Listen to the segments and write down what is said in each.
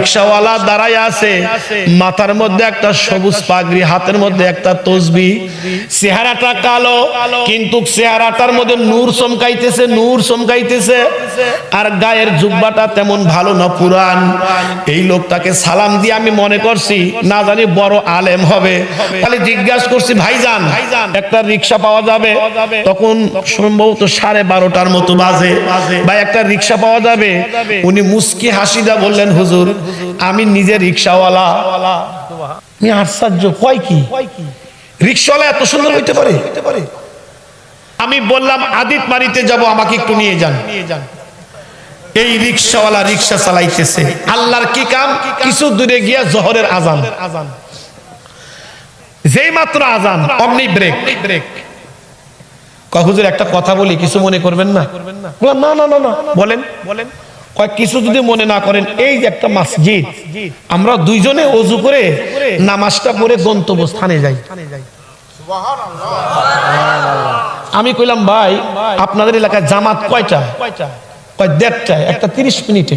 রিকশাওয়ালা দাঁড়ায় আছে, মাথার মধ্যে একটা সবুজ পাগড়ি, হাতের মধ্যে একটা তসবিহ, চেহারাটা কালো কিন্তু চেহারাটার মধ্যে নূর চমকাইতেছে, নূর চমকাইতেছে। আর গায়ের জুব্বাটা তেমন ভালো না, পুরান। এই লোকটাকে সালাম দিয়ে আমি মনে করছি না জানি বড় আলেম হবে। তাহলে জিজ্ঞাসা করছি, ভাইজান একটা রিকশা পাওয়া যাবে? তখন সম্ভবত 12:30টার মতো বাজে। ভাই একটা রিকশা পাওয়া যাবে? উনি মুস্কি হাসিদা বললেন, হুজুর আমি নিজে রিকশাওয়ালা। আশ্চর্য, কয় কি রিকশাওয়ালা এত সুন্দর হইতে পারে? আমি বললাম আদিত মারিতে যাব, আমাকে একটু নিয়ে যান। এই রিকশাওয়ালা রিকশা চালাইতেছে, আল্লাহর কি কাম, কিছু দূরে গিয়া জোহরের আজান, যেই মাত্র আজান অমনি ব্রেক। হুজুর একটা কথা বলি, কিছু মনে করবেন না? না না না না, বলেন বলেন। কিছু যদি মনে না করেন, এই যে একটা মসজিদ, আমরা দুইজনে ওযু করে নামাজটা পড়ে গন্তব্য স্থানে যাই। আমি কইলাম, ভাই আপনাদের এলাকায় জামাত কয়টা? কয় 1:30, একটা 30 মিনিটে।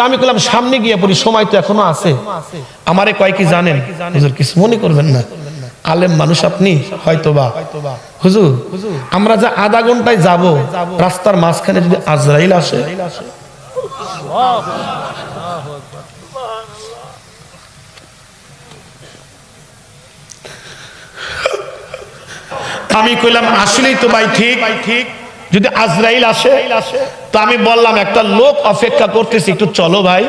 আমি কইলাম সামনে গিয়ে পড়ি, সময় তো এখনো আছে। আমারে কয় কি জানেন হুজুর, কিছু মনে করবেন না, আলেম মানুষ আপনি, হয়তোবা হুজুর আমরা যা আধা ঘন্টায় যাব, রাস্তার মাঝখানে যদি আজরাইল আসে। আমি কইলাম আসলেই তো ভাই ঠিক, যদি আজরাইল আসে। তো আমি বললাম একটা লোক অপেক্ষা করতেছি, একটু চলো ভাই।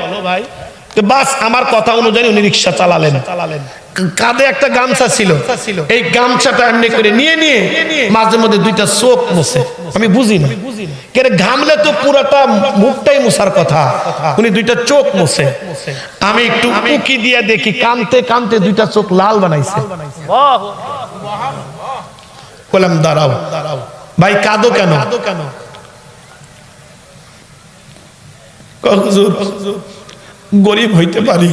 তো বাস আমার কথা অনুযায়ী উনি রিকশা চালালেন। কাঁধে একটা গামছা ছিল, এই গামছাটা এমনি করে নিয়ে নিয়ে মাঝে মধ্যে দুইটা চোখ মুছে। আমি বুঝি না, কেন ঘামলে তো পুরাটা মুখটাই মুছার কথা, উনি দুইটা চোখ মুছে। আমি একটু উকি দিয়ে দেখি, কানতে কানতে দুইটা চোখ লাল বানাইছে। বললাম দাঁড়াও ভাই, কাঁদো কেন? গরিব হইতে পারি,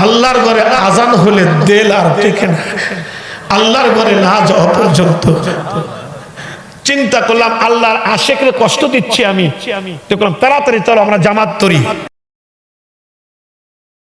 আল্লাহর ঘরে আজান হলে দেল আর টেকে না, আল্লাহর ঘরে না যাওয়া পর্যন্ত। চিন্তা করলাম আল্লাহর আশেকরে কষ্ট দিচ্ছি আমি, তাড়াতাড়ি চলো আমরা জামাত করি।